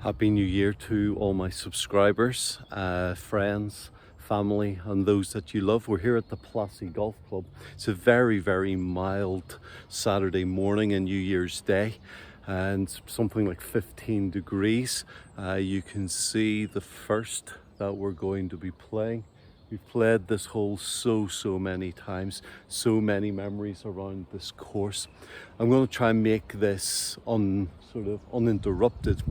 Happy New Year to all my subscribers, friends, family and those that you love. We're here at the Plassey Golf Club. It's a very mild Saturday morning and New Year's Day and something like 15 degrees. You can see the first that we're going to be playing. We've played this hole so many times, so many memories around this course. I'm going to try and make this uninterrupted.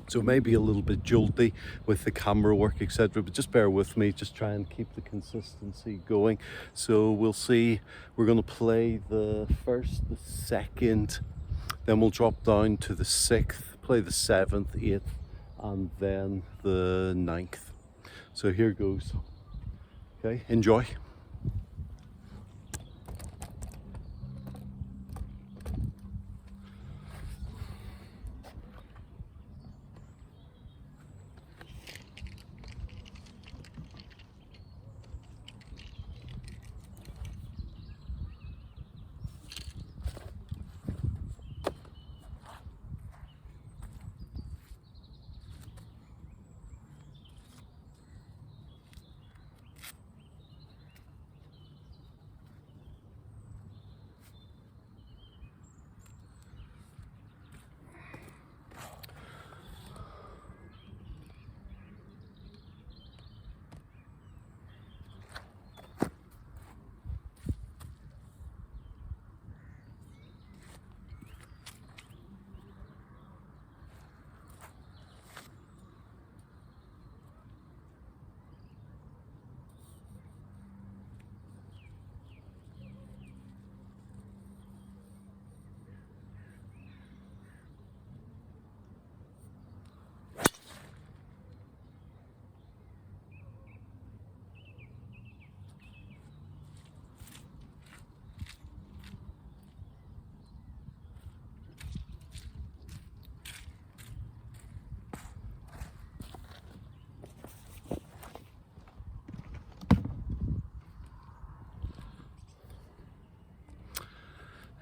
So it may be a little bit jolty with the camera work, etc. But just bear with me, just try and keep the consistency going. So we'll see, we're going to play the first, the second, then we'll drop down to the 6th, play the 7th, 8th, and then the 9th. So here goes. Okay, enjoy.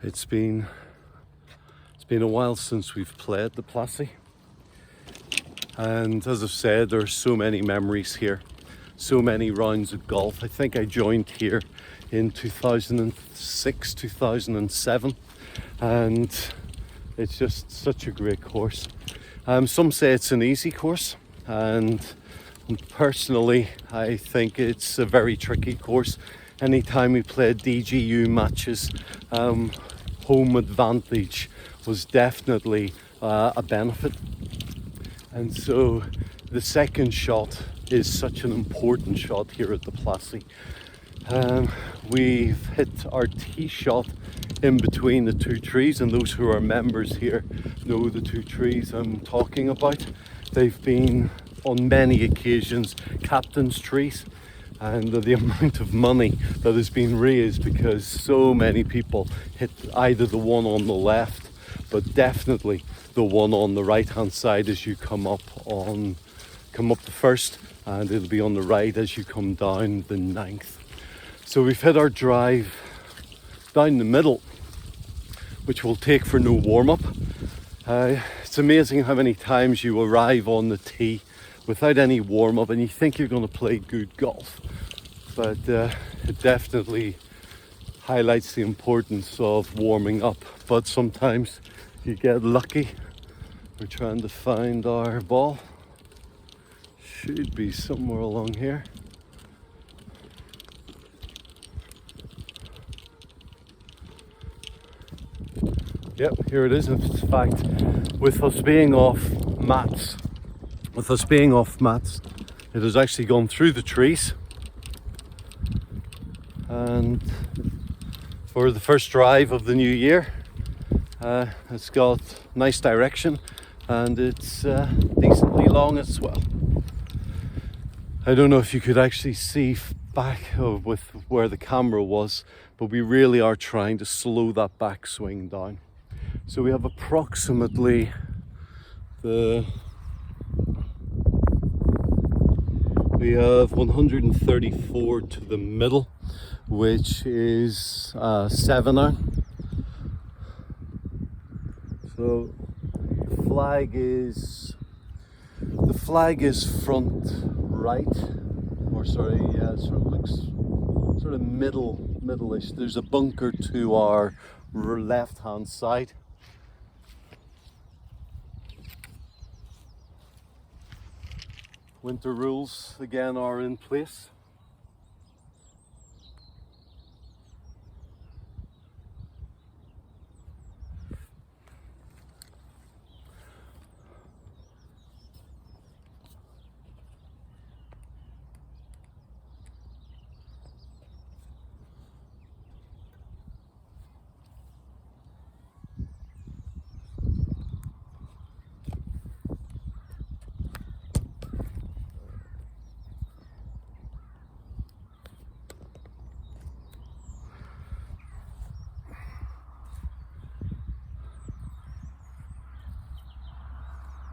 It's been a while since we've played the Plassey, and as I've said, there's so many memories here, so many rounds of golf. I think I joined here in 2006, 2007, and it's just such a great course. Some say it's an easy course, and personally I think it's a very tricky course. Anytime we played DGU matches, home advantage was definitely a benefit. And so the second shot is such an important shot here at the Plassey. We've hit our tee shot in between the two trees, and those who are members here know the two trees I'm talking about. They've been on many occasions captain's trees, and the amount of money that has been raised because so many people hit either the one on the left, but definitely the one on the right hand side as you come up the first, and it'll be on the right as you come down the 9th. So we've hit our drive down the middle, which we'll take for no warm-up. It's amazing how many times you arrive on the tee without any warm-up and you think you're going to play good golf, but it definitely highlights the importance of warming up. But sometimes you get lucky. We're trying to find our ball. Should be somewhere along here. Yep, here it is. In fact, with us being off mats, it has actually gone through the trees, and for the first drive of the new year, it's got nice direction and it's decently long as well. I don't know if you could actually see back with where the camera was, but we really are trying to slow that backswing down. So we have approximately we have 134 to the middle, which is 7-iron. So the flag is flag is front right, or sorry, yeah, it sort of looks sort of middle-ish. There's a bunker to our left-hand side. Winter rules again are in place.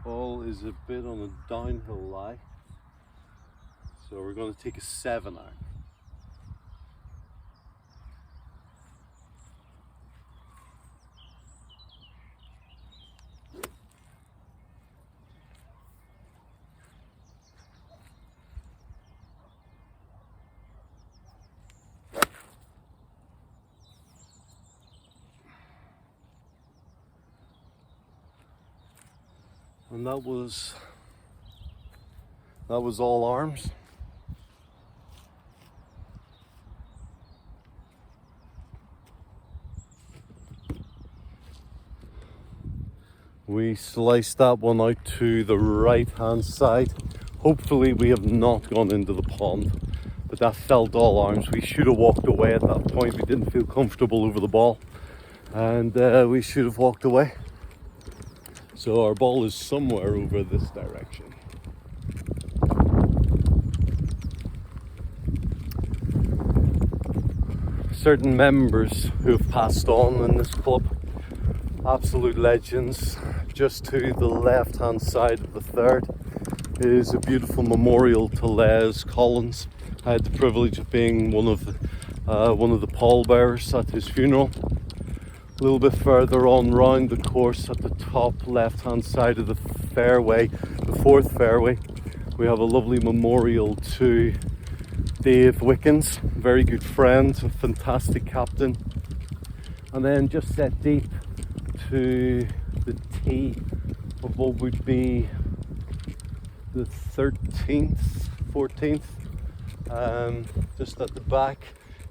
Ball is a bit on a downhill lie, so we're going to take a 7 iron. And that was all arms. We sliced that one out to the right hand side. Hopefully we have not gone into the pond, but that felt all arms. We should have walked away at that point. We didn't feel comfortable over the ball, and we should have walked away. So our ball is somewhere over this direction. Certain members who have passed on in this club, absolute legends. Just to the left hand side of the third is a beautiful memorial to Les Collins. I had the privilege of being one of the pallbearers at his funeral. A little bit further on round the course at the top left hand side of the fairway, the fourth fairway, we have a lovely memorial to Dave Wickens, very good friend, a fantastic captain. And then just set deep to the tee of what would be the 13th, 14th. Just at the back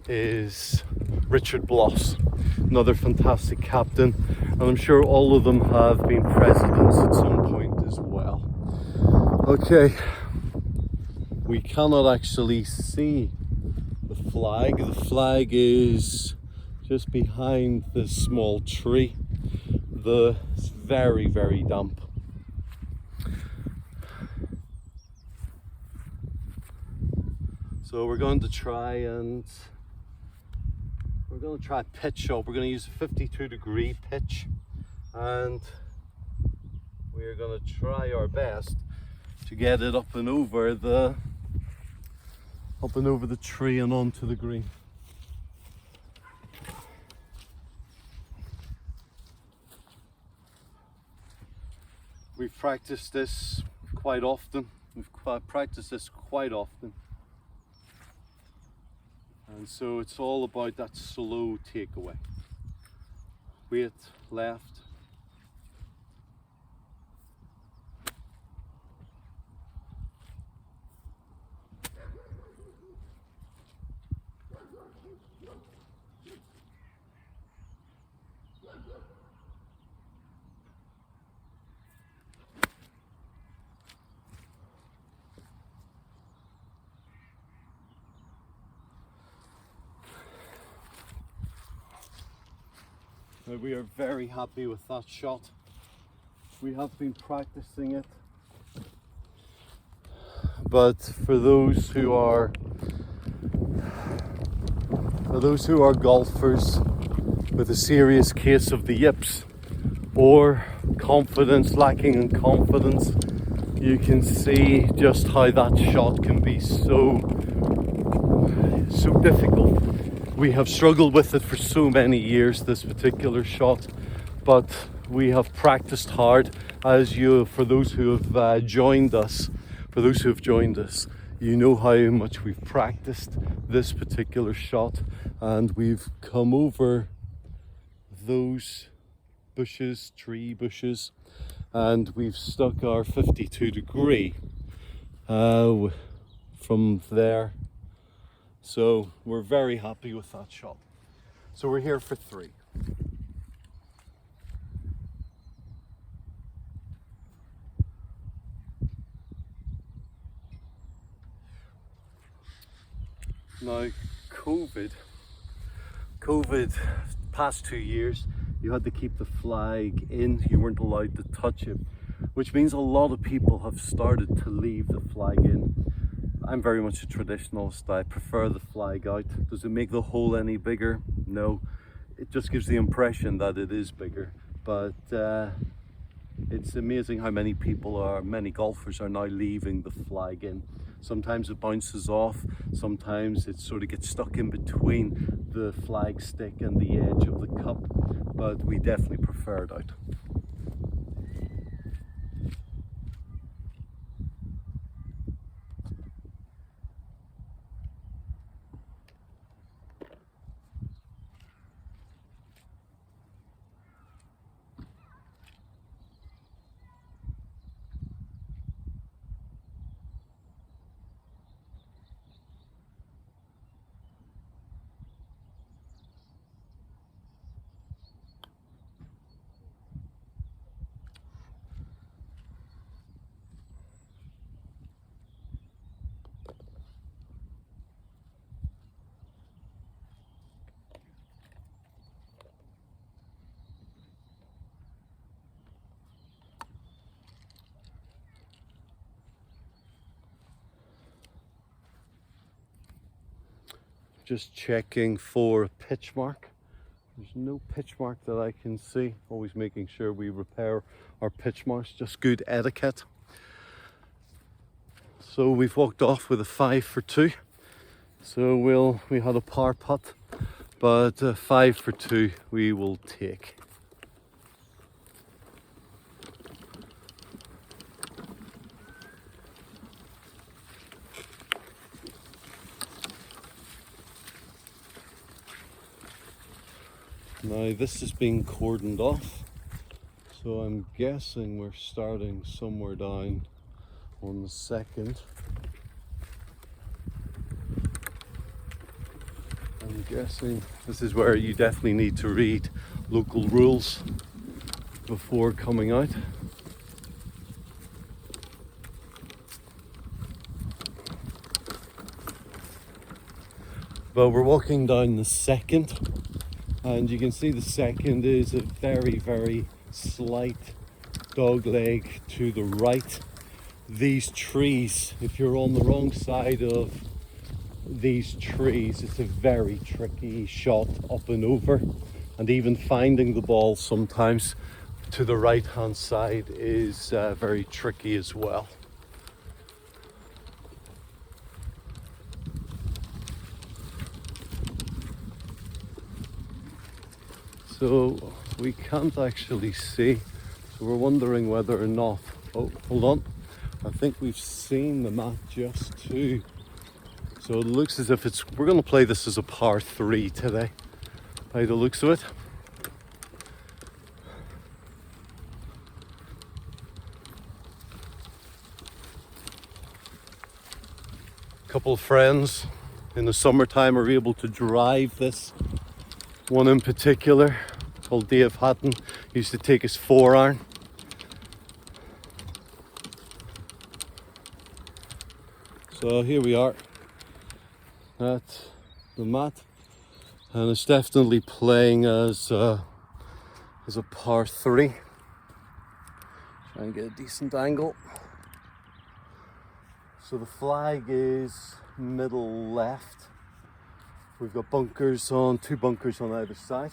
is Richard Bloss, another fantastic captain, and I'm sure all of them have been presidents at some point as well. Okay, we cannot actually see the flag. The flag is just behind this small tree. It's very, very damp. So we're going to try pitch shot. We're going to use a 52-degree pitch, and we're going to try our best to get it up and over the tree and onto the green. We've practiced this quite often. And so it's all about that slow takeaway. Weight left. We are very happy with that shot. We have been practicing it, but for those who are golfers with a serious case of the yips or lacking in confidence, you can see just how that shot can be so difficult. We have struggled with it for so many years, this particular shot, but we have practiced hard. For those who have joined us, you know how much we've practiced this particular shot, and we've come over those bushes, tree bushes, and we've stuck our 52-degree from there. So we're very happy with that shot. So we're here for 3. Now, COVID, past 2 years, you had to keep the flag in. You weren't allowed to touch it, which means a lot of people have started to leave the flag in. I'm very much a traditionalist. I prefer the flag out. Does it make the hole any bigger? No. It just gives the impression that it is bigger. But it's amazing how many golfers are now leaving the flag in. Sometimes it bounces off, sometimes it sort of gets stuck in between the flag stick and the edge of the cup, but we definitely prefer it out. Just checking for a pitch mark. There's no pitch mark that I can see. Always making sure we repair our pitch marks, just good etiquette. So we've walked off with a 5 for 2. So we had a par putt, but 5 for 2 we will take. Now this is being cordoned off, so I'm guessing we're starting somewhere down on the second. I'm guessing this is where you definitely need to read local rules before coming out. But we're walking down the second, and you can see the second is a very, very slight dog leg to the right. These trees, if you're on the wrong side of these trees, it's a very tricky shot up and over, and even finding the ball sometimes to the right hand side is very tricky as well. So we can't actually see, so we're wondering whether or not, oh hold on, I think we've seen the mat just too. So it looks as if we're going to play this as a par 3 today, by the looks of it. A couple of friends in the summertime are able to drive this. One in particular, called Dave Hatton, used to take his 4-iron. So here we are at the mat, and it's definitely playing as a par 3. Try and get a decent angle. So the flag is middle left. We've got two bunkers on either side.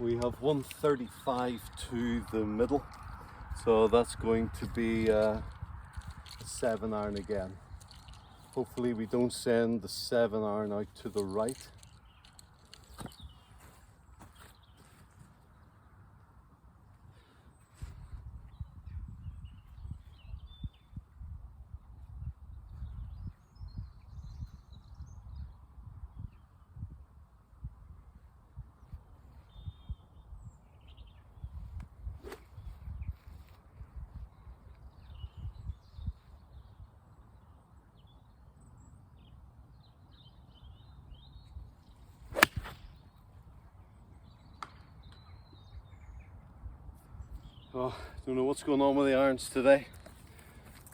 We have 135 to the middle, So that's going to be a 7-iron again. Hopefully we don't send the 7-iron out to the right. Oh, don't know what's going on with the irons today.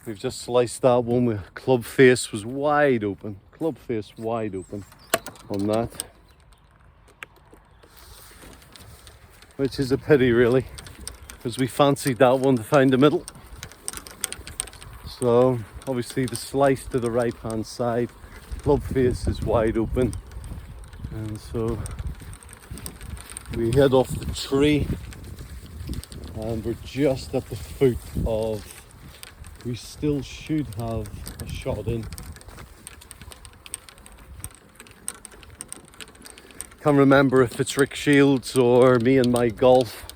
We've just sliced that one with club face was wide open. Club face wide open on that. Which is a pity really, because we fancied that one to find the middle. So obviously the slice to the right hand side, club face is wide open. And so we head off the tree. And we're just at the foot of, we still should have a shot in. Can't remember if it's Rick Shields or Me and My Golf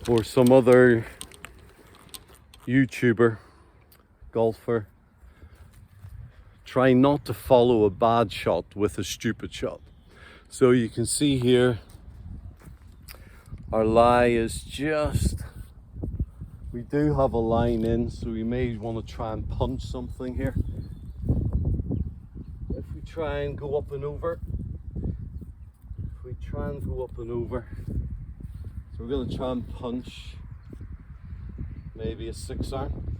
or some other YouTuber, golfer, trying not to follow a bad shot with a stupid shot. So you can see here, our lie is just, we do have a line in, so we may want to try and punch something here. If we try and go up and over, so we're going to try and punch maybe a 6-iron.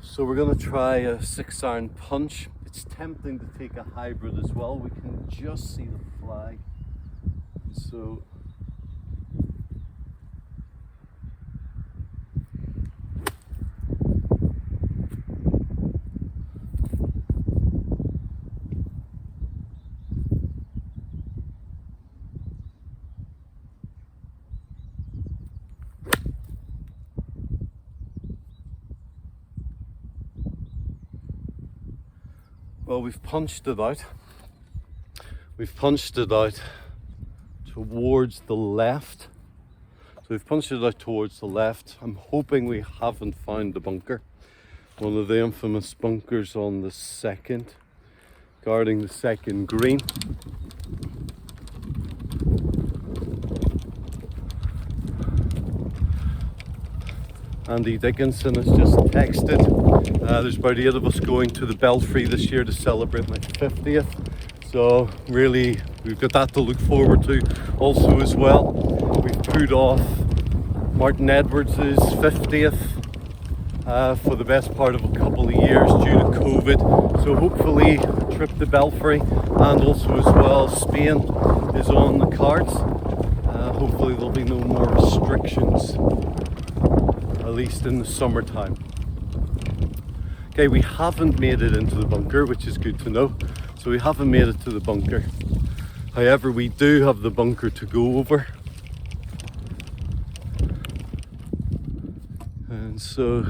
So we're going to try a 6-iron punch. It's tempting to take a hybrid as well. We can just see the flag. So well, we've punched it out. We've punched it out towards the left. So we've punched it out towards the left. I'm hoping we haven't found the bunker. One of the infamous bunkers on the second, guarding the second green. Andy Dickinson has just texted. There's about 8 of us going to the Belfry this year to celebrate my 50th. So really, we've got that to look forward to. Also as well, we've put off Martin Edwards' 50th for the best part of a couple of years due to COVID. So hopefully a trip to Belfry and also as well Spain is on the cards. Hopefully there'll be no more restrictions, at least in the summertime. Okay, we haven't made it into the bunker, which is good to know. So we haven't made it to the bunker. However, we do have the bunker to go over. And so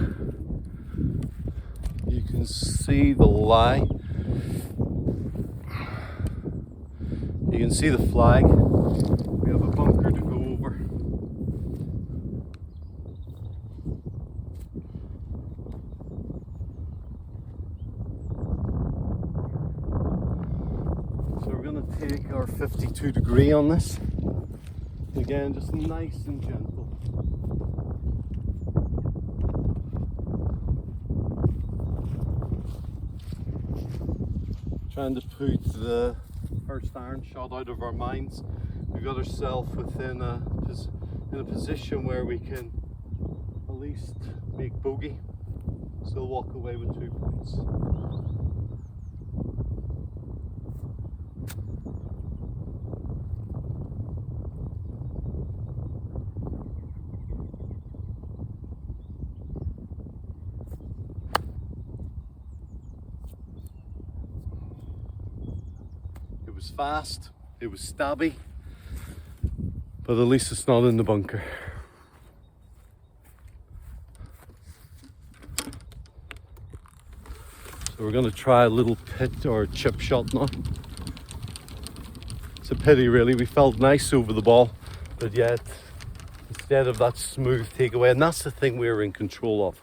you can see the lie. You can see the flag. We have a bunker to go over. So we're going to take our 52 degree on this. Again, just nice and gentle. Trying to put the first iron shot out of our minds. We got ourselves within a position where we can at least make bogey, still walk away with 2 points. fast, it was stabby, but at least it's not in the bunker. So we're going to try a little pit or chip shot now. It's a pity really, we felt nice over the ball, but yet instead of that smooth takeaway, and that's the thing we're in control of.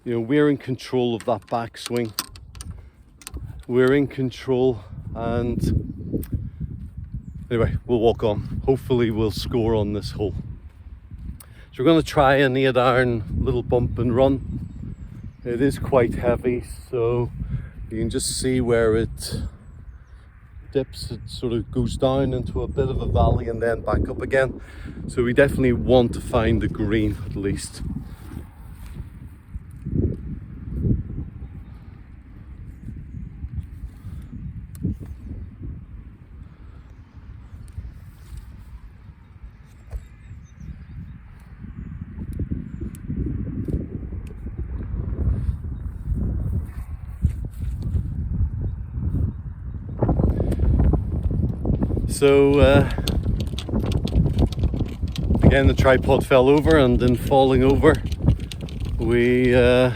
You know, we're in control of that backswing. We're in control, and anyway, we'll walk on. Hopefully we'll score on this hole. So we're going to try an 8-iron little bump and run. It is quite heavy, so you can just see where it dips. It sort of goes down into a bit of a valley and then back up again. So we definitely want to find the green at least. So again, the tripod fell over, and in falling over the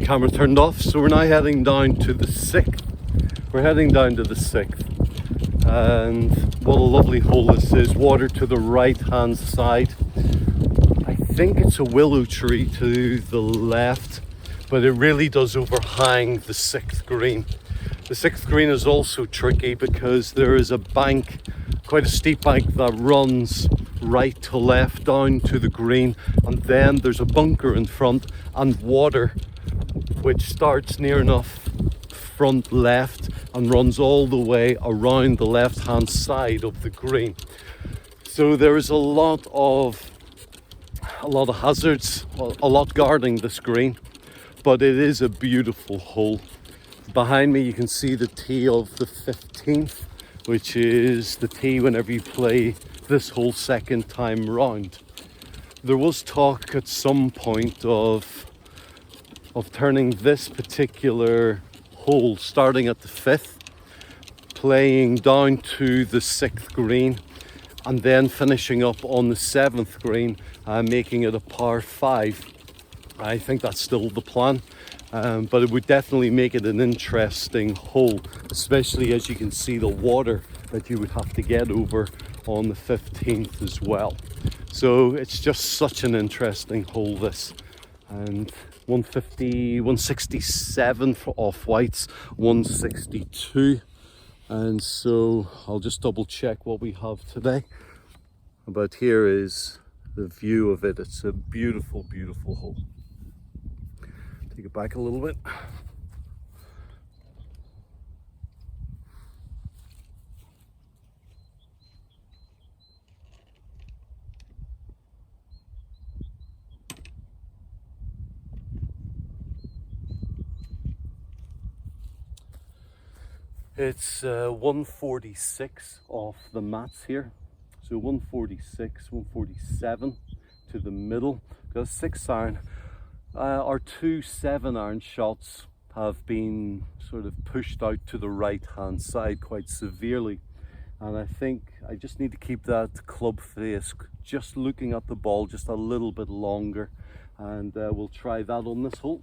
camera turned off. So we're now heading down to the 6th. We're heading down to the 6th, and what a lovely hole this is. Water to the right hand side. I think it's a willow tree to the left, but it really does overhang the 6th green. The 6th green is also tricky because there is a bank, quite a steep bank, that runs right to left down to the green, and then there's a bunker in front and water which starts near enough front left and runs all the way around the left hand side of the green. So there is a lot of hazards, a lot guarding this green, but it is a beautiful hole. Behind me you can see the tee of the 15th, which is the tee whenever you play this hole second time round. There was talk at some point of turning this particular hole, starting at the 5th, playing down to the 6th green, and then finishing up on the 7th green, making it a par 5. I think that's still the plan. But it would definitely make it an interesting hole, especially as you can see the water that you would have to get over on the 15th as well. So it's just such an interesting hole, this. And 150, 167 for off-whites, 162. And so I'll just double check what we have today. But here is the view of it. It's a beautiful, beautiful hole. Take it back a little bit. It's 146 off the mats here. So 146, 147 to the middle. Got a 6-iron. Our 2 7-iron shots have been sort of pushed out to the right hand side quite severely, and I think I just need to keep that club face just looking at the ball just a little bit longer, and we'll try that on this hole.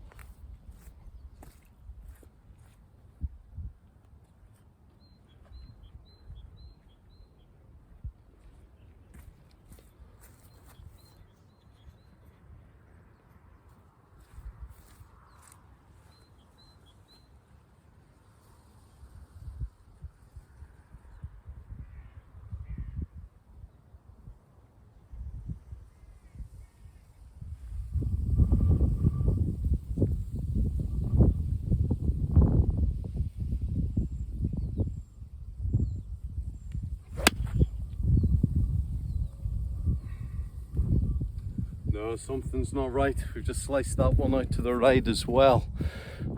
No, something's not right. We've just sliced that one out to the right as well,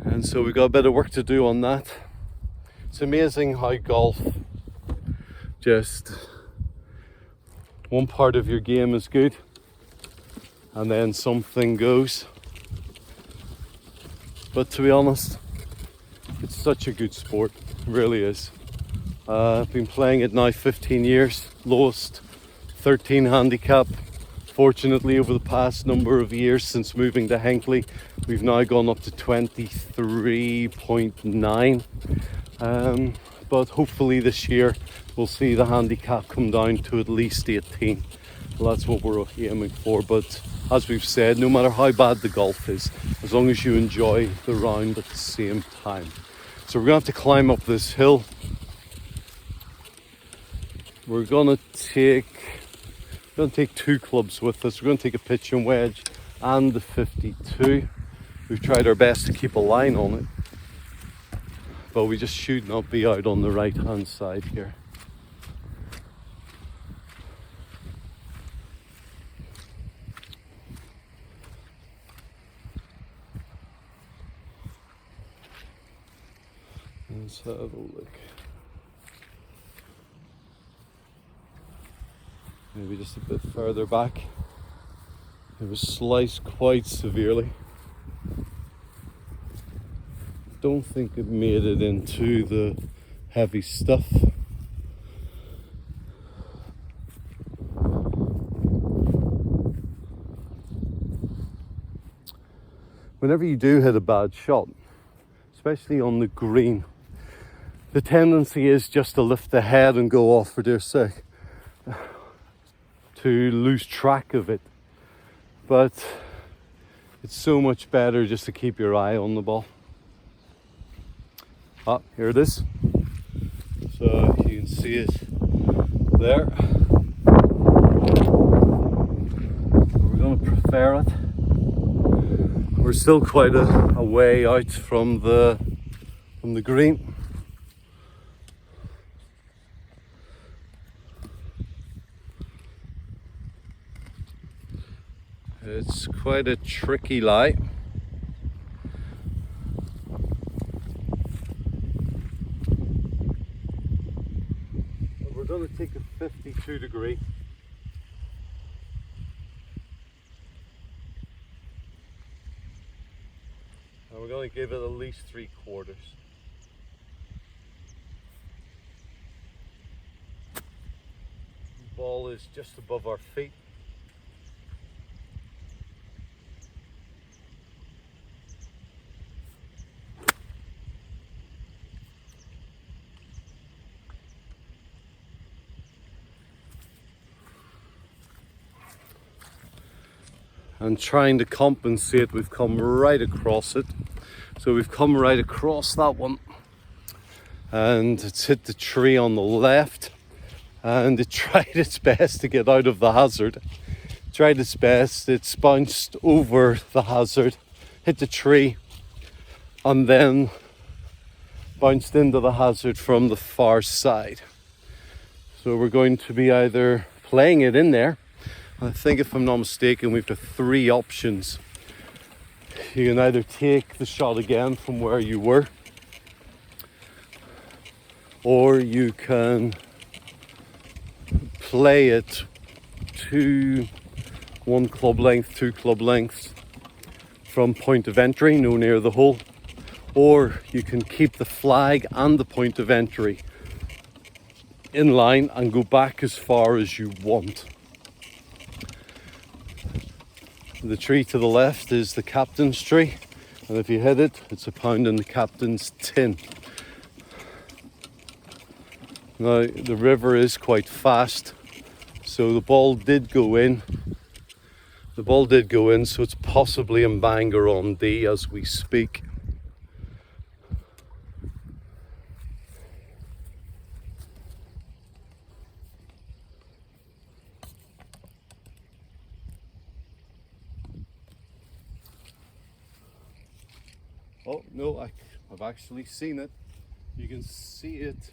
and so we've got a bit of work to do on that. It's amazing how golf, just one part of your game is good and then something goes. But to be honest, it's such a good sport, it really is. I've been playing it now 15 years, lowest 13 handicap. Fortunately, over the past number of years since moving to Hinckley, we've now gone up to 23.9. But hopefully this year we'll see the handicap come down to at least 18. Well, that's what we're aiming for. But as we've said, no matter how bad the golf is, as long as you enjoy the round at the same time. So we're going to have to climb up this hill. We're going to take 2 clubs with us. We're going to take a pitch and wedge and the 52. We've tried our best to keep a line on it, but we just should not be out on the right hand side here. Let's have a look. Maybe just a bit further back. It was sliced quite severely. Don't think it made it into the heavy stuff. Whenever you do hit a bad shot, especially on the green, the tendency is just to lift the head and go off, for dear sake, to lose track of it. But it's so much better just to keep your eye on the ball. Ah, here it is. So you can see it there. We're going to prefer it. We're still quite a way out from the green. It's quite a tricky lie. We're going to take a 52 degree. And we're going to give it at least 3/4. The ball is just above our feet. And trying to compensate, we've come right across it. So we've come right across that one, and it's hit the tree on the left, and it tried its best to get out of the hazard. Tried its best, it's bounced over the hazard, hit the tree, and then bounced into the hazard from the far side. So we're going to be either playing it in there. I think, if I'm not mistaken, we've got 3 options. You can either take the shot again from where you were, or you can play it to 1 club length, 2 club lengths from point of entry, no near the hole, or you can keep the flag and the point of entry in line and go back as far as you want. The tree to the left is the captain's tree, and if you hit it, it's a pound in the captain's tin. Now, the river is quite fast, so the ball did go in. So it's possibly in Bangor on D as we speak. Oh no, I've actually seen it. You can see it.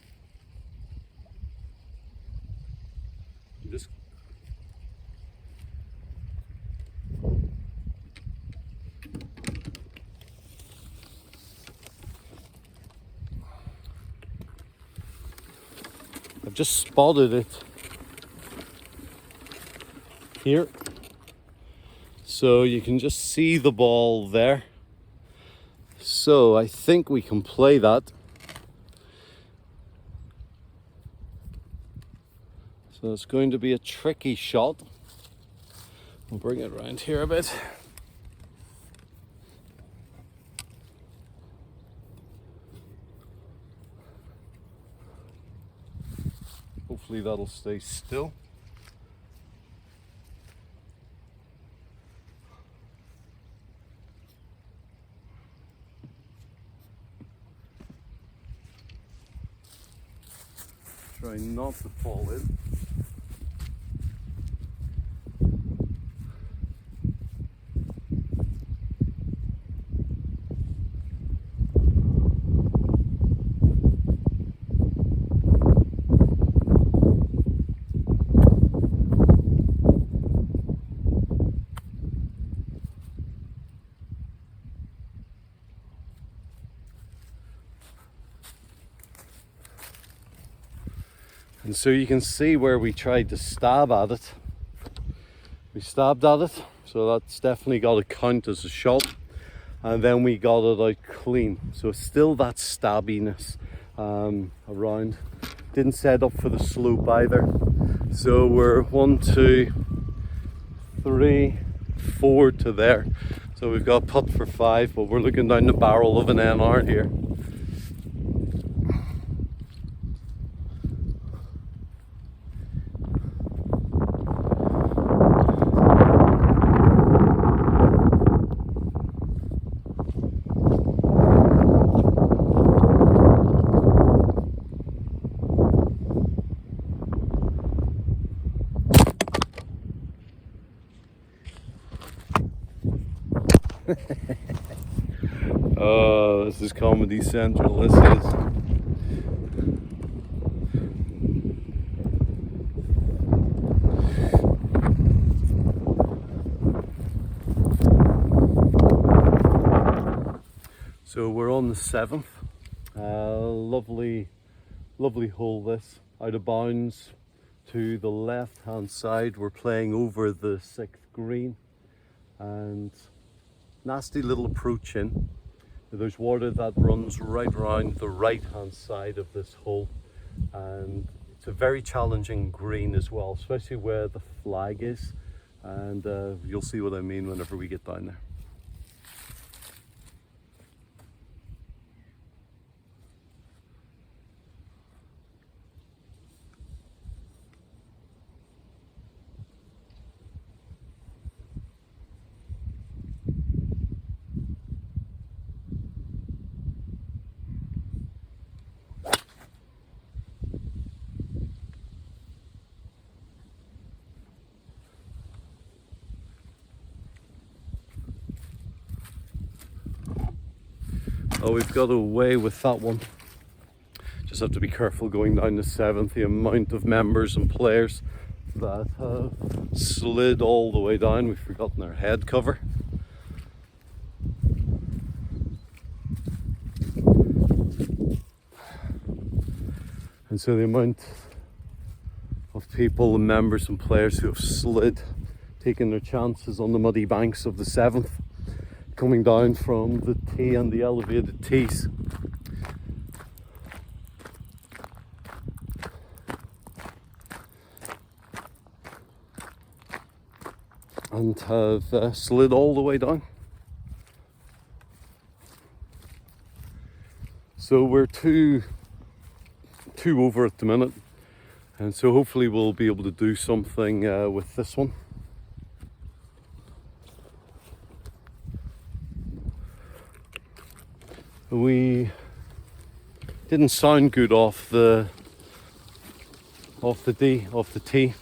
Just I've just spotted it here. So you can just see the ball there. So I think we can play that. So it's going to be a tricky shot. We'll bring it around here a bit. Hopefully that'll stay still. Try not to fall in. And so you can see where we tried to stab at it. We stabbed at it, so that's definitely got to count as a shot. And then we got it out clean. So still that stabbiness around. Didn't set up for the slope either. So we're 1, 2, 3, 4 to there. So we've got a putt for 5, but we're looking down the barrel of an NR here. Oh, this is Comedy Central, this is. So we're on the 7th. Lovely hole this. Out of bounds to the left hand side. We're playing over the 6th green. And nasty little approach in. There's water that runs right around the right hand side of this hole, and it's a very challenging green as well, especially where the flag is, and you'll see what I mean whenever we get down there. Oh, we've got away with that one. Just have to be careful going down the 7th, the amount of members and players that have slid all the way down. We've forgotten our head cover. And so the amount of people and members and players who have slid, taking their chances on the muddy banks of the 7th, coming down from the tee and the elevated tees. And have slid all the way down. So we're two over at the minute, and so hopefully we'll be able to do something with this one. We didn't sound good off the tee.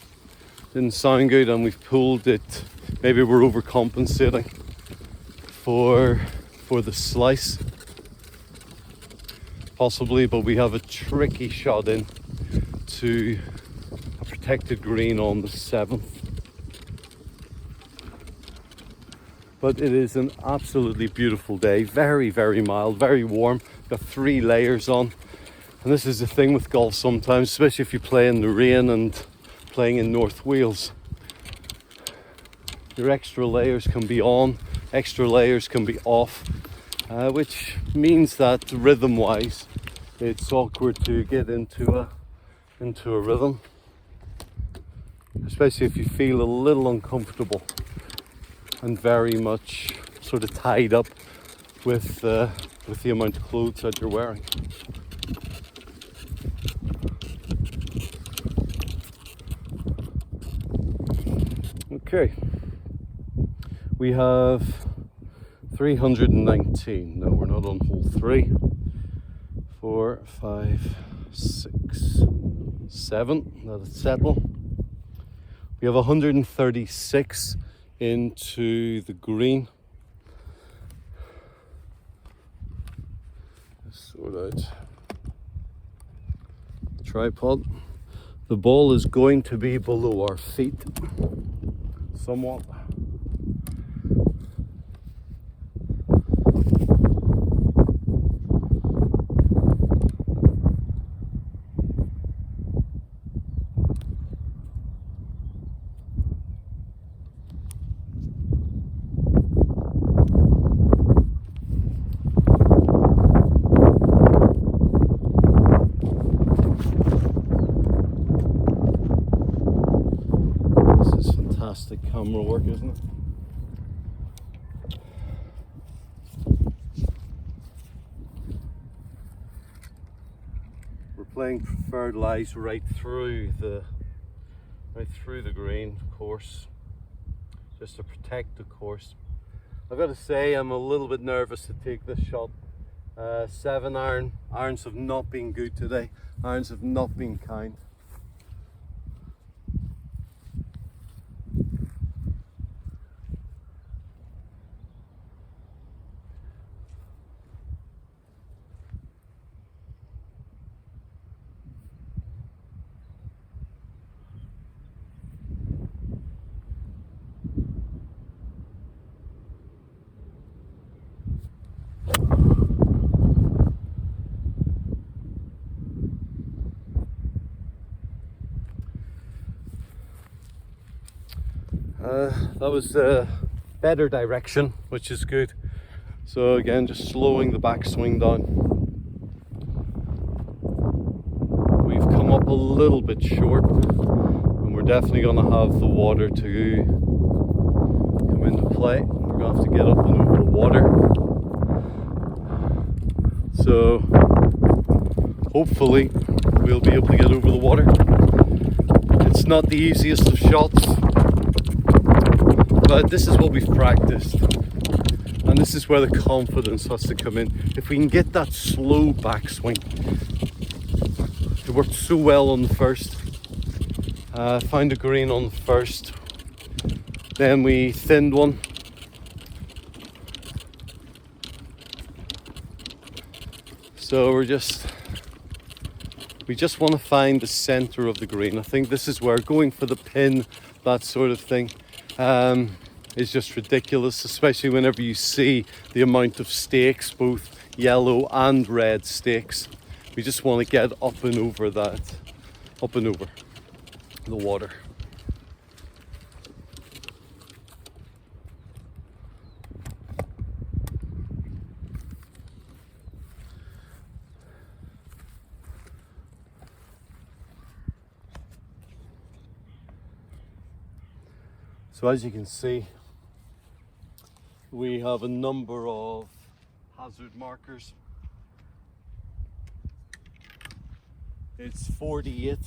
Didn't sound good, and we've pulled it. Maybe we're overcompensating for the slice, possibly. But we have a tricky shot in to a protected green on the 7th. But it is an absolutely beautiful day. Very, very mild, very warm. Got 3 layers on. And this is the thing with golf sometimes, especially if you play in the rain and playing in North Wales. Your extra layers can be on, extra layers can be off, which means that rhythm-wise, it's awkward to get into a rhythm. especially if you feel a little uncomfortable and very much sort of tied up with the amount of clothes that you're wearing. Okay, we have 319. No, we're not on hole 3. 4, 5, 6, 7. Let it settle. We have 136 into the green. Let's sort out the tripod. The ball is going to be below our feet somewhat. Fantastic camera work, isn't it? We're playing preferred lies right through the green course, just to protect the course. I've got to say I'm a little bit nervous to take this shot. 7 iron. Irons have not been good today. Irons have not been kind. That was a better direction, which is good. So again, just slowing the backswing down. We've come up a little bit short, and we're definitely going to have the water to come into play. We're going to have to get up and over the water. So hopefully we'll be able to get over the water. It's not the easiest of shots, but this is what we've practiced, and this is where the confidence has to come in. If we can get that slow backswing, it worked so well on the first. Found a green on the first, then we thinned one, so we just want to find the center of the green. I think this is where going for the pin, that sort of thing, is just ridiculous, especially whenever you see the amount of stakes, both yellow and red stakes. We just want to get up and over that, up and over the water. So as you can see, we have a number of hazard markers. It's 48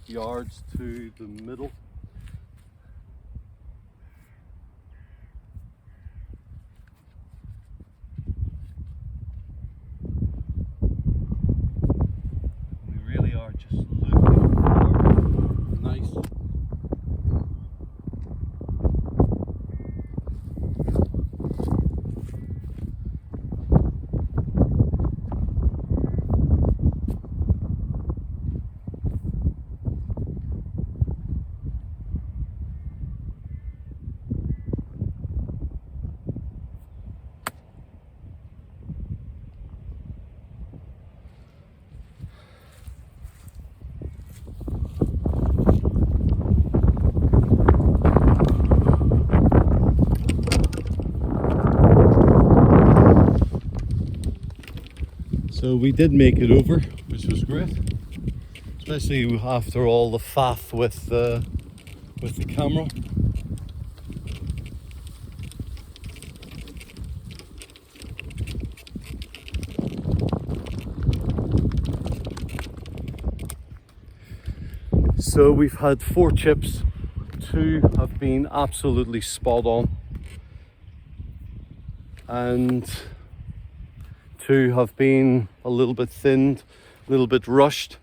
yards to the middle. We really are just looking for nice. So we did make it over, which was great, especially after all the faff with the with the camera. So we've had 4 chips, 2 have been absolutely spot on, and 2 have been a little bit thinned, a little bit rushed.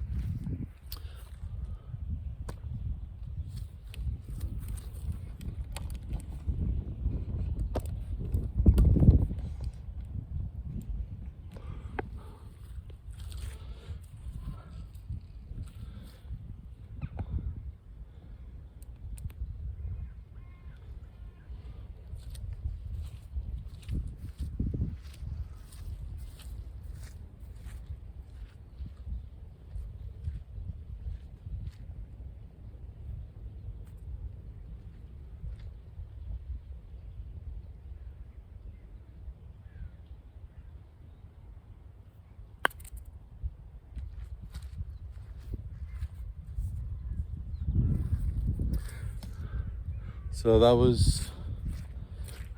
So that was,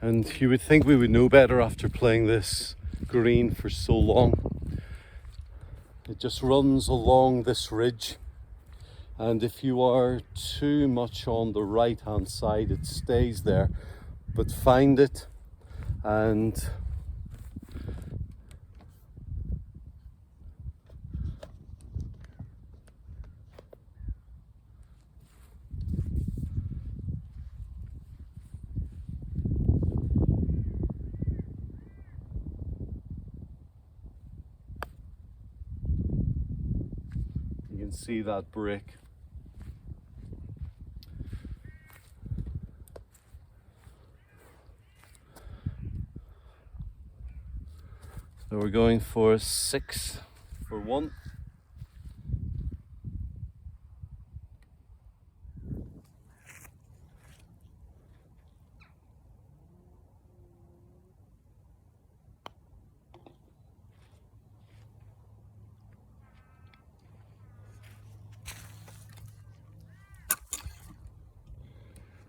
and you would think we would know better after playing this green for so long. It just runs along this ridge, and if you are too much on the right hand side it stays there, but find it and see that break. So we're going for 6 for 1.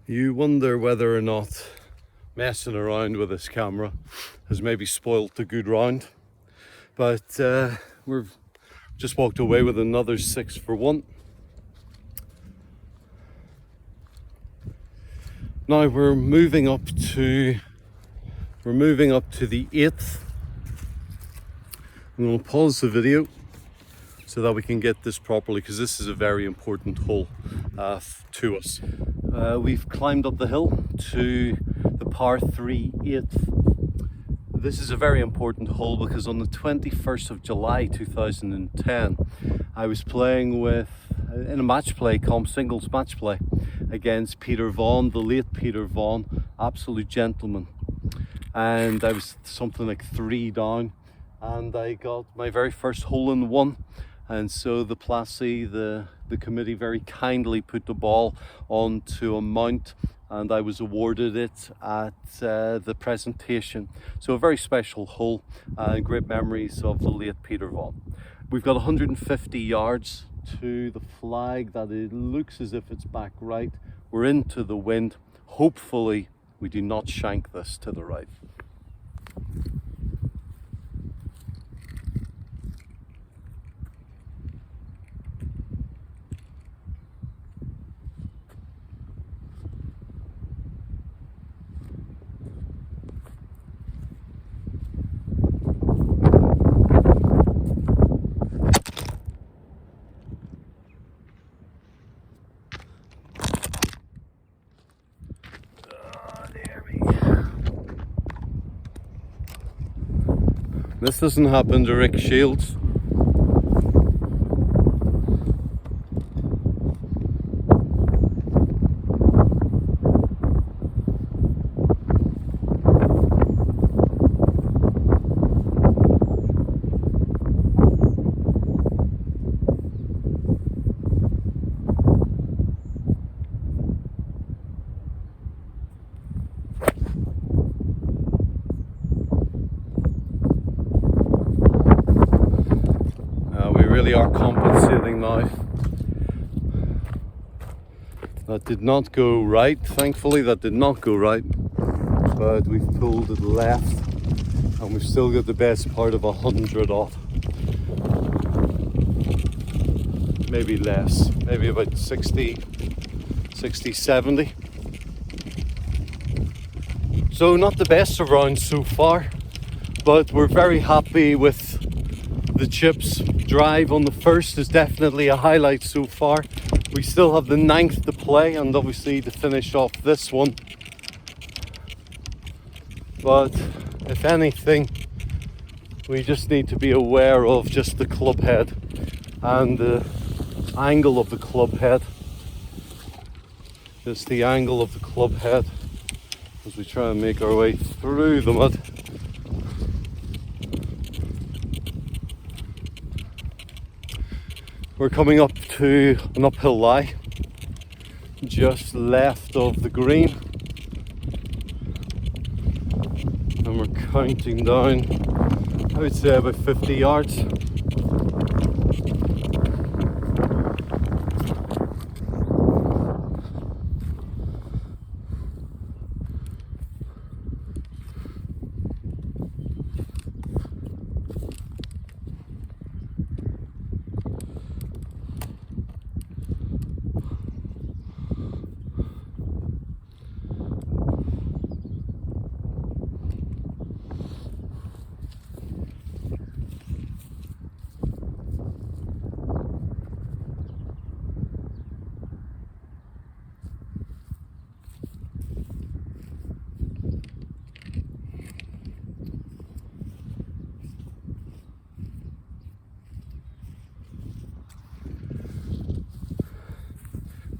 You wonder whether or not messing around with this camera has maybe spoilt a good round, but we've just walked away with another 6 for 1. Now we're moving up to the 8th. I'm going to pause the video so that we can get this properly, because this is a very important hole to us. We've climbed up the hill to the par 3 8th. This is a very important hole because on the 21st of July 2010 I was playing in a match play, singles match play, against Peter Vaughan, the late Peter Vaughan, absolute gentleman, and I was something like 3 down and I got my very first hole in 1. And so the Plassey, the committee very kindly put the ball onto a mount and I was awarded it at the presentation. So a very special hole and great memories of the late Peter Vaughan. We've got 150 yards to the flag that it looks as if it's back right. We're into the wind. Hopefully we do not shank this to the right. This doesn't happen to Rick Shields. We really are compensating now. That did not go right. Thankfully, that did not go right. But we've pulled it left, and we've still got the best part of 100 off. Maybe less, maybe about 60, 70. So not the best of rounds so far, but we're very happy with the chips. Drive on the first is definitely a highlight so far. We still have the 9th to play, and obviously to finish off this one. But if anything, we just need to be aware of just the club head and the angle of the club head. Just the angle of the club head as we try and make our way through the mud. We're coming up to an uphill lie just left of the green, and we're counting down, I would say, about 50 yards.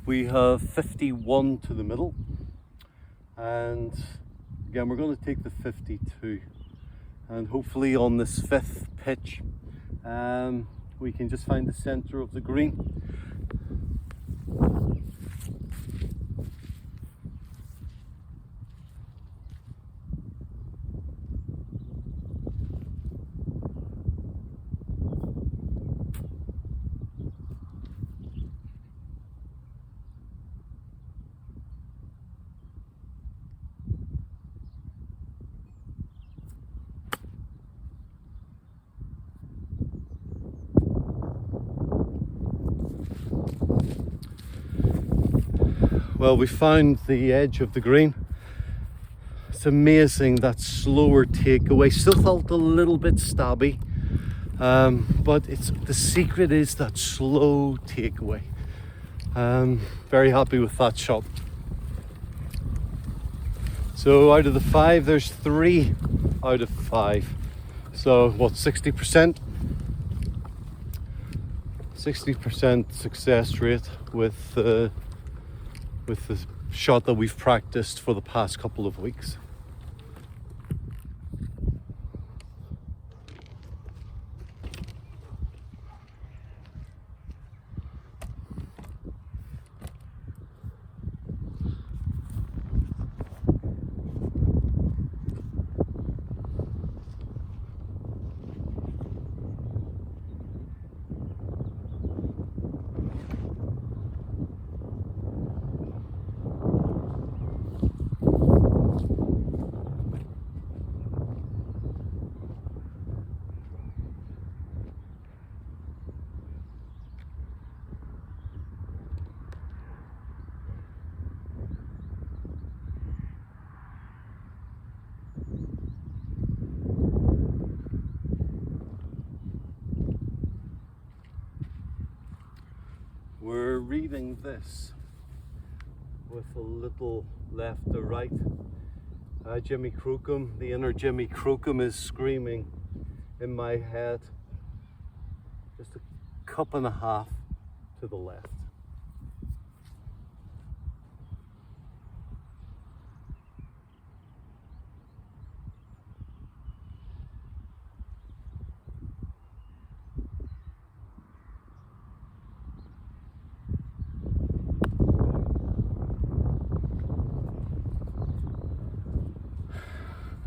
We have 51 to the middle, and again we're going to take the 52, and hopefully on this 5th pitch we can just find the center of the green. Well, we found the edge of the green. It's amazing, that slower takeaway. Still felt a little bit stabby, but the secret is that slow takeaway. Very happy with that shot. So out of the 5, there's 3 out of 5. So what, 60%? 60% success rate with the shot that we've practiced for the past couple of weeks. We're reading this with a little left to right. Jimmy Crocombe, the inner Jimmy Crocombe, is screaming in my head. Just a cup and a half to the left.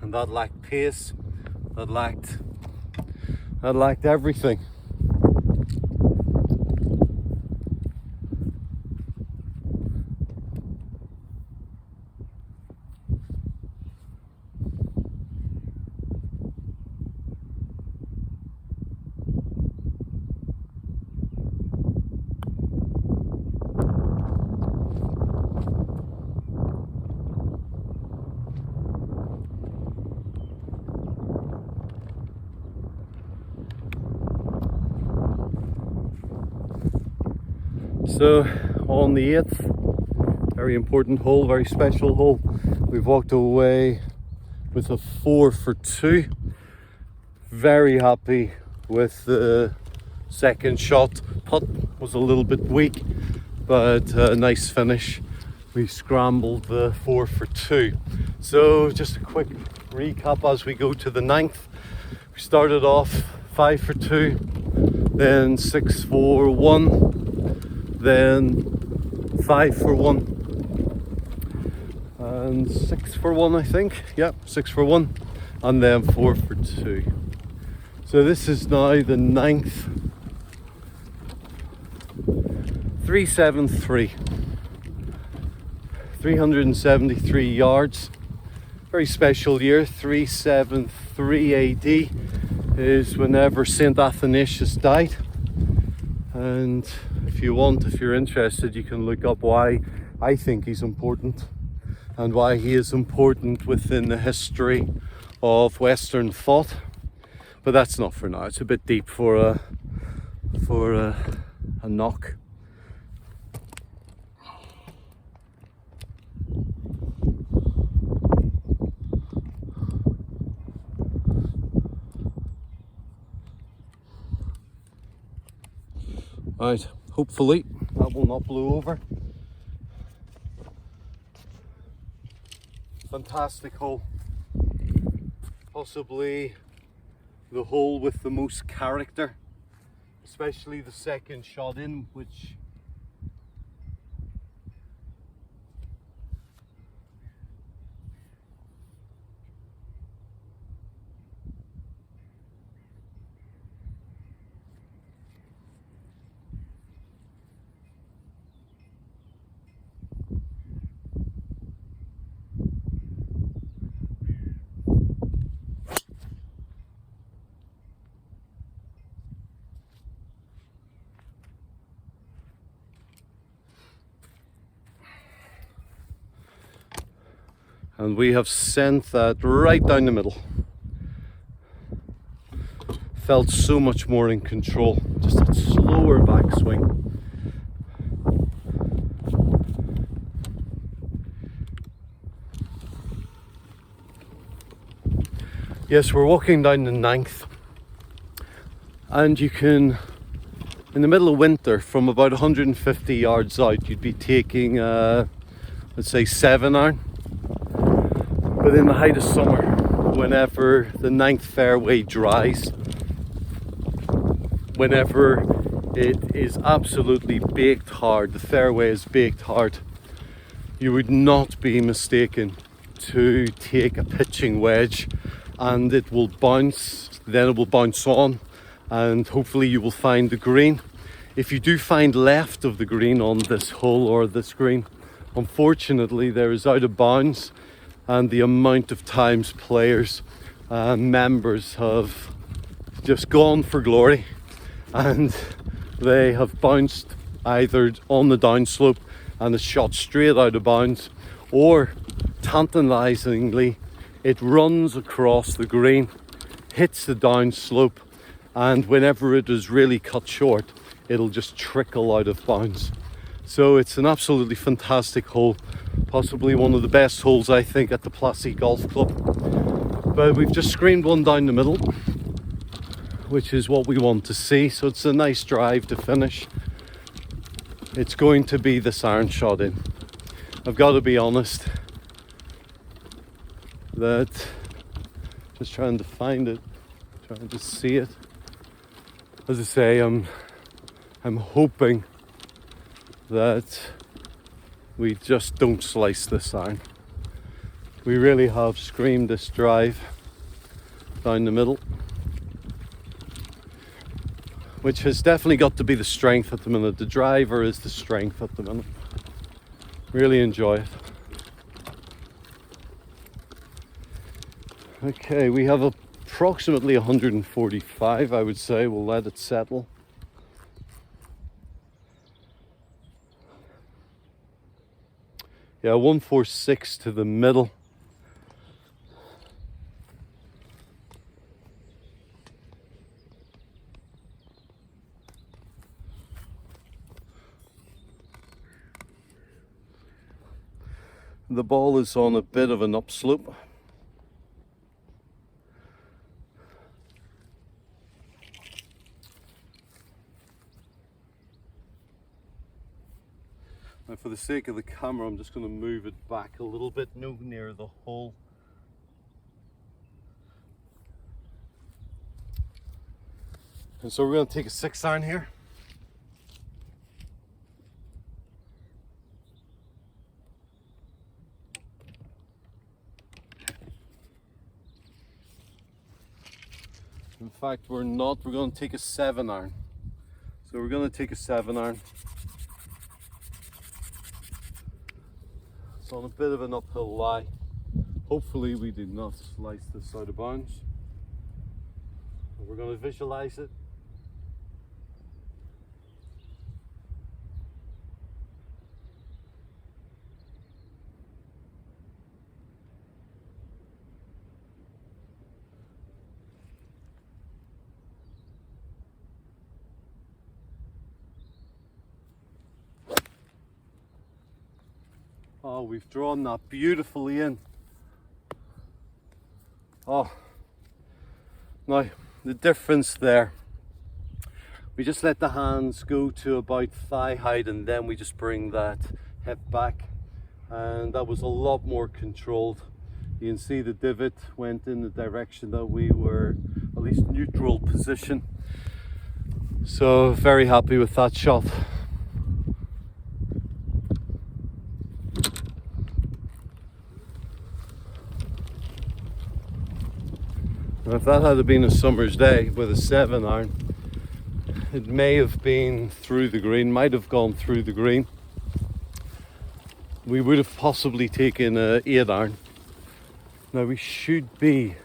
And that lacked pace, that lacked everything. So on the 8th, very important hole, very special hole, we've walked away with a 4 for 2. Very happy with the second shot. Putt was a little bit weak, but a nice finish. We scrambled the 4 for 2. So just a quick recap as we go to the 9th. We started off 5 for 2, then 6 for 1, then 5 for 1, and 6 for 1, I think. Yep, 6 for 1, and then 4 for 2. So this is now the 9th. 373. 373 yards. Very special year. 373 AD is whenever Saint Athanasius died. And if you're interested, you can look up why I think he's important and why he is important within the history of Western thought. But that's not for now. It's a bit deep for a knock. Right, hopefully that will not blow over. Fantastic hole. Possibly the hole with the most character, especially the second shot in, which and we have sent that right down the middle. Felt so much more in control, just a slower backswing. Yes, we're walking down the 9th, and you can, in the middle of winter, from about 150 yards out, you'd be taking, let's say 7-iron. But in the height of summer, whenever the 9th fairway dries, whenever it is absolutely baked hard, the fairway is baked hard, you would not be mistaken to take a pitching wedge, and it will bounce, then it will bounce on, and hopefully you will find the green. If you do find left of the green on this hole or this green, unfortunately there is out of bounds, and the amount of times players and members have just gone for glory and they have bounced either on the downslope and it's shot straight out of bounds, or tantalizingly it runs across the green, hits the downslope, and whenever it is really cut short, it'll just trickle out of bounds. So it's an absolutely fantastic hole, possibly one of the best holes I think at the Plassey Golf Club. But we've just screened one down the middle, which is what we want to see. So it's a nice drive to finish. It's going to be this iron shot in. I've got to be honest that, just trying to find it, trying to see it. As I say, I'm hoping that we just don't slice this iron. We really have screamed this drive down the middle, which has definitely got to be the strength at the minute. The driver is the strength at the minute. Really enjoy it. Okay, we have approximately 145, I would say. We'll let it settle. Yeah, 146 to the middle. The ball is on a bit of an upslope. And for the sake of the camera, I'm just going to move it back a little bit, no near the hole. And so we're going to take a 6-iron here. In fact, we're not. We're going to take a 7-iron. So we're going to take a 7-iron. It's on a bit of an uphill lie. Hopefully we do not slice this out of bounds. We're going to visualize it. Oh, we've drawn that beautifully in. Oh, now the difference there, we just let the hands go to about thigh height and then we just bring that hip back, and that was a lot more controlled. You can see the divot went in the direction that we were at least neutral position. So very happy with that shot. And if that had been a summer's day with a 7-iron, it may have been through the green, might have gone through the green. We would have possibly taken a 8-iron. Now we should be,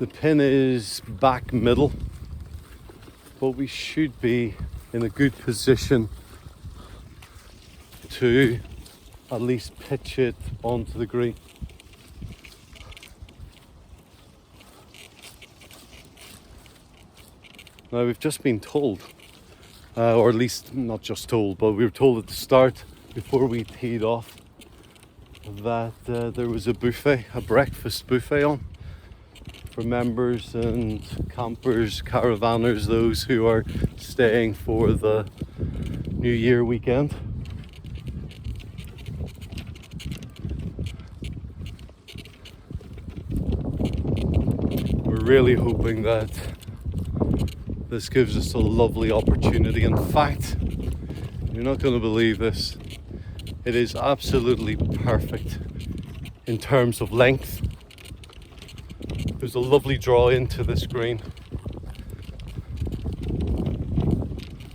the pin is back middle, but we should be in a good position to at least pitch it onto the green. Now we've just been told, or at least not just told, but we were told at the start before we teed off that there was a buffet, a breakfast buffet on for members and campers, caravanners, those who are staying for the New Year weekend. We're really hoping that this gives us a lovely opportunity. In fact, you're not going to believe this. It is absolutely perfect in terms of length. There's a lovely draw into this green.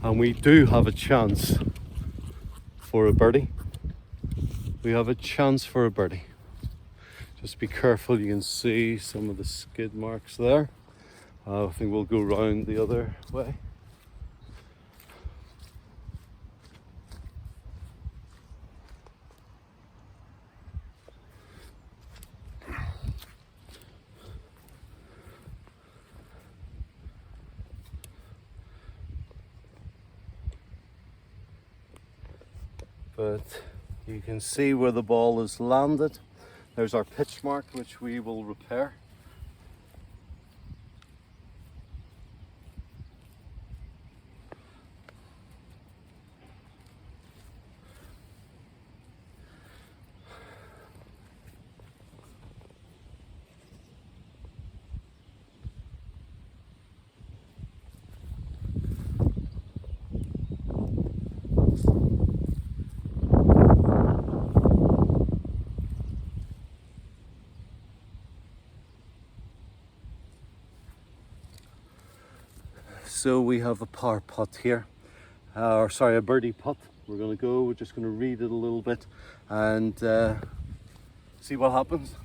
And we do have a chance for a birdie. We have a chance for a birdie. Just be careful, you can see some of the skid marks there. I think we'll go round the other way. But you can see where the ball has landed. There's our pitch mark, which we will repair. So we have a par putt here, or sorry, a birdie putt. We're just going to read it a little bit and see what happens.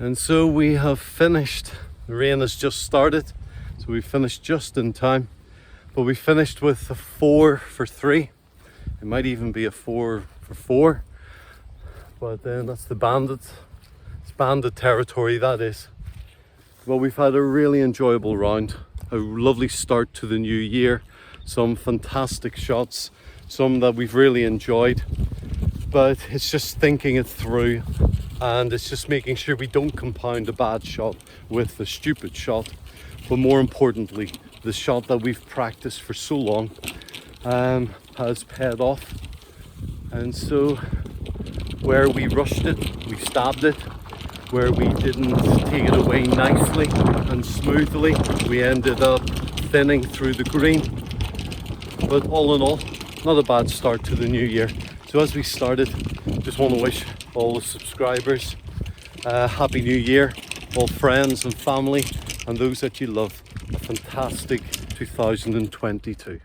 And so we have finished. The rain has just started, so we finished just in time. But we finished with a 4 for 3. It might even be a 4 for 4. But then that's the bandits. It's bandit territory, that is. Well, we've had a really enjoyable round. A lovely start to the new year. Some fantastic shots. Some that we've really enjoyed. But it's just thinking it through. And it's just making sure we don't compound a bad shot with a stupid shot. But more importantly, the shot that we've practiced for so long has paid off. And so where we rushed it, we stabbed it. Where we didn't take it away nicely and smoothly, we ended up thinning through the green. But all in all, not a bad start to the new year. So as we started, just want to wish all the subscribers a happy new year, all friends and family and those that you love a fantastic 2022.